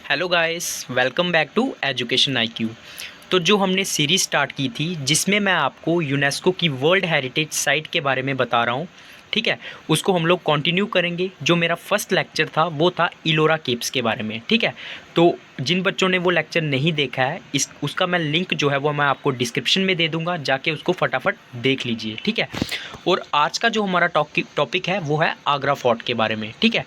Hello guys, welcome back to education IQ. तो जो हमने सीरीज़ स्टार्ट की थी जिसमें मैं आपको यूनेस्को की वर्ल्ड हेरिटेज साइट के बारे में बता रहा हूँ, ठीक है, उसको हम लोग कंटिन्यू करेंगे। जो मेरा फर्स्ट लेक्चर था वो था इलोरा केव्स के बारे में, ठीक है। तो जिन बच्चों ने वो लेक्चर नहीं देखा है उसका मैं लिंक जो है वो मैं आपको डिस्क्रिप्शन में दे दूँगा, जाके उसको फटाफट देख लीजिए, ठीक है। और आज का जो हमारा टॉपिक है वो है आगरा फोर्ट के बारे में, ठीक है।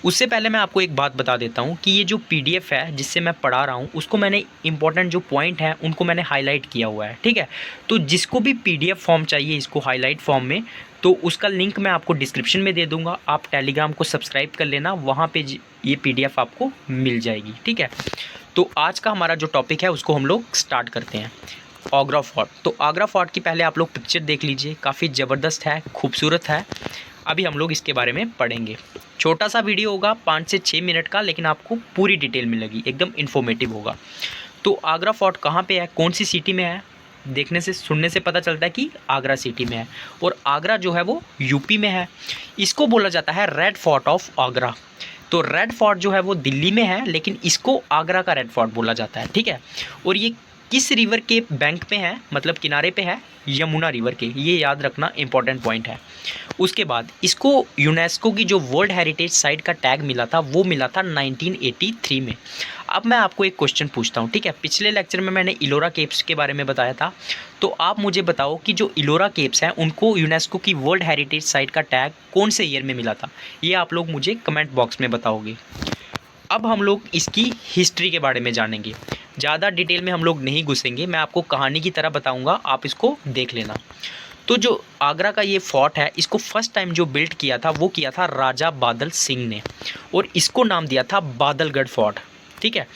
उससे पहले मैं आपको एक बात बता देता हूँ कि ये जो पीडीएफ है जिससे मैं पढ़ा रहा हूँ उसको मैंने इंपॉर्टेंट जो पॉइंट है उनको मैंने हाईलाइट किया हुआ है, ठीक है। तो जिसको भी पीडीएफ फॉर्म चाहिए इसको हाईलाइट फॉर्म में, तो उसका लिंक मैं आपको डिस्क्रिप्शन में दे दूँगा। आप टेलीग्राम को सब्सक्राइब कर लेना, वहाँ पे ये पीडीएफ आपको मिल जाएगी, ठीक है। तो आज का हमारा जो टॉपिक है उसको हम लोग स्टार्ट करते हैं। आगरा फोर्ट। तो आगरा फोर्ट की पहले आप लोग पिक्चर देख लीजिए, काफ़ी ज़बरदस्त है, खूबसूरत है। अभी हम लोग इसके बारे में पढ़ेंगे। छोटा सा वीडियो होगा 5 से 6 मिनट का, लेकिन आपको पूरी डिटेल मिलेगी, एकदम इन्फॉर्मेटिव होगा। तो आगरा फोर्ट कहाँ पे है, कौन सी सिटी में है, देखने से सुनने से पता चलता है कि आगरा सिटी में है। और आगरा जो है वो यूपी में है। इसको बोला जाता है रेड फोर्ट ऑफ आगरा। तो रेड फोर्ट जो है वो दिल्ली में है, लेकिन इसको आगरा का रेड फोर्ट बोला जाता है, ठीक है। और ये किस रिवर के बैंक पे है, मतलब किनारे पे है, यमुना रिवर के, ये याद रखना इंपॉर्टेंट पॉइंट है। उसके बाद इसको यूनेस्को की जो वर्ल्ड हेरिटेज साइट का टैग मिला था वो मिला था 1983 में। अब मैं आपको एक क्वेश्चन पूछता हूँ, ठीक है। पिछले लेक्चर में मैंने इलोरा केव्स के बारे में बताया था, तो आप मुझे बताओ कि जो इलोरा केव्स हैं उनको यूनेस्को की वर्ल्ड हेरिटेज साइट का टैग कौन से ईयर में मिला था, ये आप लोग मुझे कमेंट बॉक्स में बताओगे। अब हम लोग इसकी हिस्ट्री के बारे में जानेंगे। ज़्यादा डिटेल में हम लोग नहीं घुसेंगे, मैं आपको कहानी की तरह बताऊंगा, आप इसको देख लेना। तो जो आगरा का ये फोर्ट है, इसको फर्स्ट टाइम जो बिल्ड किया था वो किया था राजा बादल सिंह ने, और इसको नाम दिया था बादलगढ़ फोर्ट, ठीक है।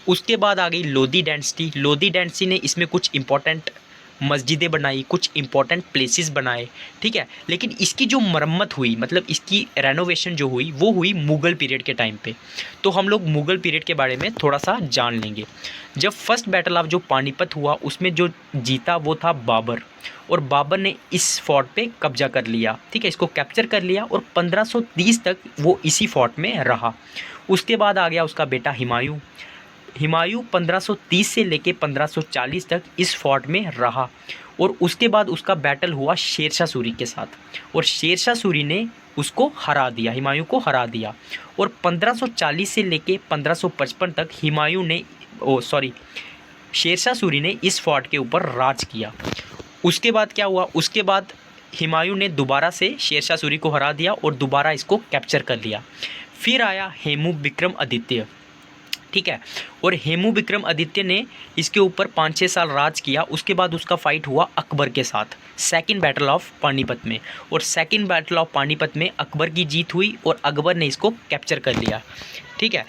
उसके बाद आ गई लोधी डायनेस्टी। लोधी डायनेस्टी ने इसमें कुछ इंपॉर्टेंट मस्जिदें बनाई, कुछ इंपॉर्टेंट प्लेसेस बनाए, ठीक है। लेकिन इसकी जो मरम्मत हुई, मतलब इसकी रेनोवेशन जो हुई वो हुई मुग़ल पीरियड के टाइम पे। तो हम लोग मुग़ल पीरियड के बारे में थोड़ा सा जान लेंगे। जब फर्स्ट बैटल ऑफ जो पानीपत हुआ उसमें जो जीता वो था बाबर, और बाबर ने इस फोर्ट पे कब्जा कर लिया, ठीक है, इसको कैप्चर कर लिया, और 1530 तक वो इसी फोर्ट में रहा। उसके बाद आ गया उसका बेटा हुमायूं। हुमायूं 1530 से लेके 1540 तक इस फोर्ट में रहा, और उसके बाद उसका बैटल हुआ शेरशाह सूरी के साथ, और शेरशाह सूरी ने उसको हरा दिया, हुमायूं को हरा दिया। और 1540 से लेके 1555 तक हुमायूं ने शेरशाह सूरी ने इस फोर्ट के ऊपर राज किया। उसके बाद क्या हुआ, उसके बाद हुमायूं ने दोबारा से शेरशाह सूरी को हरा दिया और दोबारा इसको कैप्चर कर लिया। फिर आया हेमू विक्रम आदित्य, ठीक है। और हेमू विक्रम आदित्य ने इसके ऊपर 5-6 साल राज किया। उसके बाद उसका फाइट हुआ अकबर के साथ सेकंड बैटल ऑफ पानीपत में, और सेकंड बैटल ऑफ पानीपत में अकबर की जीत हुई और अकबर ने इसको कैप्चर कर लिया, ठीक है।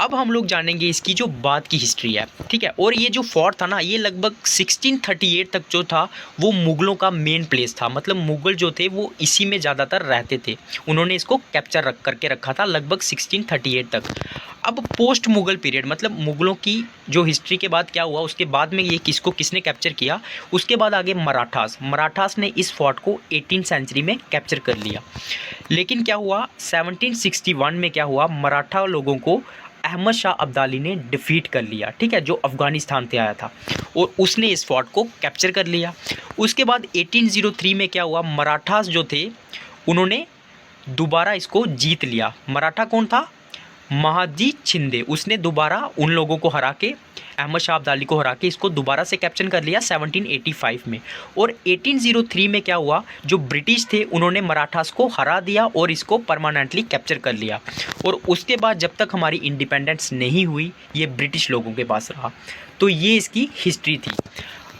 अब हम लोग जानेंगे इसकी जो बाद की हिस्ट्री है, ठीक है। और ये जो फोर्ट था ना, ये लगभग 1638 तक जो था वो मुग़लों का मेन प्लेस था, मतलब मुग़ल जो थे वो इसी में ज़्यादातर रहते थे। उन्होंने इसको कैप्चर करके रखा था लगभग 1638 तक। अब पोस्ट मुग़ल पीरियड, मतलब मुग़लों की जो हिस्ट्री के बाद क्या हुआ, उसके बाद में ये किसने कैप्चर किया, उसके बाद आगे मराठास ने इस फोर्ट को 18th सेंचुरी में कैप्चर कर लिया। लेकिन क्या हुआ, 1761 में क्या हुआ, मराठा लोगों को अहमद शाह अब्दाली ने डिफीट कर लिया, ठीक है, जो अफ़गानिस्तान से आया था, और उसने इस फोर्ट को कैप्चर कर लिया। उसके बाद 1803 में क्या हुआ, मराठास जो थे उन्होंने दोबारा इसको जीत लिया। मराठा कौन था, महाजी शिंदे, उसने दोबारा उन लोगों को हरा के, अहमद शाह अब्दाली को हरा के इसको दोबारा से कैप्चर कर लिया 1785 में। और 1803 में क्या हुआ, जो ब्रिटिश थे उन्होंने मराठास को हरा दिया और इसको परमानेंटली कैप्चर कर लिया। और उसके बाद जब तक हमारी इंडिपेंडेंस नहीं हुई ये ब्रिटिश लोगों के पास रहा। तो ये इसकी हिस्ट्री थी।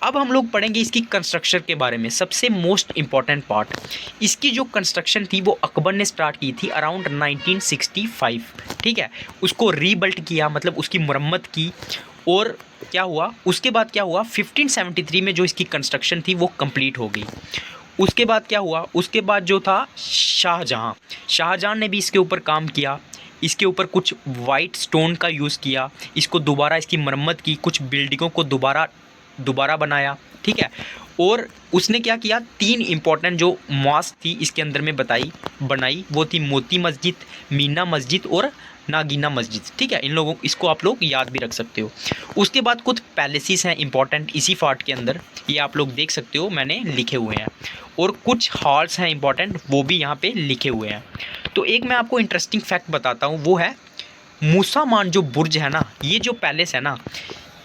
अब हम लोग पढ़ेंगे इसकी कंस्ट्रक्शन के बारे में, सबसे मोस्ट इम्पॉर्टेंट पार्ट। इसकी जो कंस्ट्रक्शन थी वो अकबर ने स्टार्ट की थी अराउंड 1965, ठीक है। उसको रीबिल्ट किया, मतलब उसकी मरम्मत की। और क्या हुआ, उसके बाद क्या हुआ, 1573 में जो इसकी कंस्ट्रक्शन थी वो कंप्लीट हो गई। उसके बाद क्या हुआ, उसके बाद जो था शाहजहाँ ने भी इसके ऊपर काम किया। इसके ऊपर कुछ वाइट स्टोन का यूज़ किया, इसको दोबारा इसकी मरम्मत की, कुछ बिल्डिंगों को दोबारा बनाया, ठीक है। और उसने क्या किया, 3 इंपॉर्टेंट जो मॉस्क थी इसके अंदर में बनाई, वो थी मोती मस्जिद, मीना मस्जिद और नागीना मस्जिद, ठीक है। इन लोगों इसको आप लोग याद भी रख सकते हो। उसके बाद कुछ पैलेसेस हैं इंपॉर्टेंट इसी फोर्ट के अंदर, ये आप लोग देख सकते हो मैंने लिखे हुए हैं। और कुछ हॉल्स हैं इंपॉर्टेंट, वो भी यहाँ पे लिखे हुए हैं। तो एक मैं आपको इंटरेस्टिंग फैक्ट बताता हूँ, वो है मूसा मान जो बुर्ज है ना, ये जो पैलेस है ना,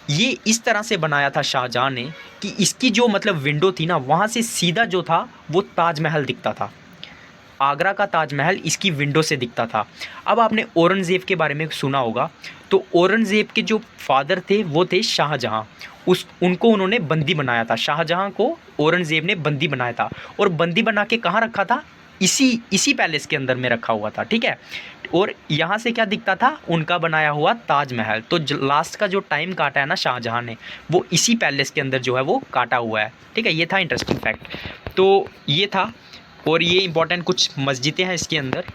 ये इस तरह से बनाया था शाहजहाँ ने कि इसकी जो मतलब विंडो थी ना, वहाँ से सीधा जो था वो ताजमहल दिखता था। आगरा का ताजमहल इसकी विंडो से दिखता था। अब आपने औरंगज़ेब के बारे में सुना होगा, तो औरंगज़ेब के जो फादर थे वो थे शाहजहाँ। उनको उन्होंने बंदी बनाया था, शाहजहाँ को औरंगज़ेब ने बंदी बनाया था। और बंदी बना के कहाँ रखा था? इसी पैलेस के अंदर में रखा हुआ था, ठीक है। और यहाँ से क्या दिखता था? उनका बनाया हुआ ताजमहल। तो लास्ट का जो टाइम काटा है ना शाहजहाँ ने, वो इसी पैलेस के अंदर जो है वो काटा हुआ है, ठीक है। ये था इंटरेस्टिंग फैक्ट, तो ये था। और ये इंपॉर्टेंट कुछ मस्जिदें हैं इसके अंदर।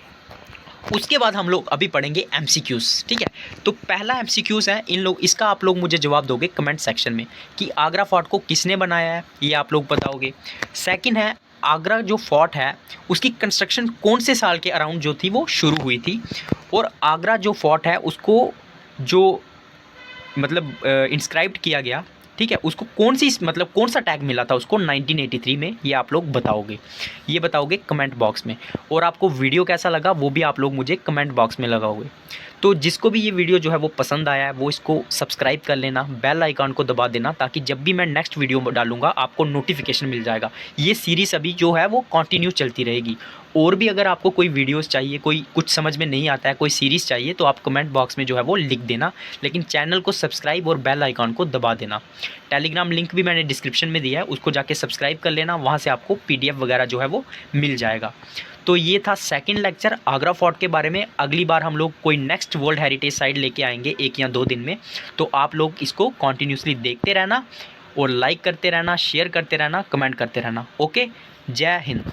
उसके बाद हम लोग अभी पढ़ेंगे एमसीक्यूज़, ठीक है। तो पहला एमसीक्यूज़ है, इसका आप लोग मुझे जवाब दोगे कमेंट सेक्शन में कि आगरा फोर्ट को किसने बनाया है, ये आप लोग बताओगे। सेकंड है, आगरा जो फोर्ट है उसकी कंस्ट्रक्शन कौन से साल के अराउंड जो थी वो शुरू हुई थी। और आगरा जो फोर्ट है उसको जो मतलब इंस्क्राइब्ड किया गया, ठीक है, उसको कौन सा टैग मिला था उसको 1983 में, ये आप लोग बताओगे। ये बताओगे कमेंट बॉक्स में। और आपको वीडियो कैसा लगा वो भी आप लोग मुझे कमेंट बॉक्स में लगाओगे। तो जिसको भी ये वीडियो जो है वो पसंद आया है वो इसको सब्सक्राइब कर लेना, बेल आइकॉन को दबा देना, ताकि जब भी मैं नेक्स्ट वीडियो डालूंगा आपको नोटिफिकेशन मिल जाएगा। ये सीरीज़ अभी जो है वो कंटिन्यू चलती रहेगी। और भी अगर आपको कोई वीडियोस चाहिए, कोई कुछ समझ में नहीं आता है, कोई सीरीज़ चाहिए, तो आप कमेंट बॉक्स में जो है वो लिख देना। लेकिन चैनल को सब्सक्राइब और बेल आइकॉन को दबा देना। टेलीग्राम लिंक भी मैंने डिस्क्रिप्शन में दिया है, उसको जाके सब्सक्राइब कर लेना, वहाँ से आपको PDF वगैरह जो है वो मिल जाएगा। तो ये था सेकंड लेक्चर आगरा फोर्ट के बारे में। अगली बार हम लोग कोई नेक्स्ट वर्ल्ड हेरिटेज साइट लेके आएंगे 1 या 2 दिन में। तो आप लोग इसको कॉन्टीन्यूसली देखते रहना और लाइक करते रहना, शेयर करते रहना, कमेंट करते रहना। ओके, जय हिंद।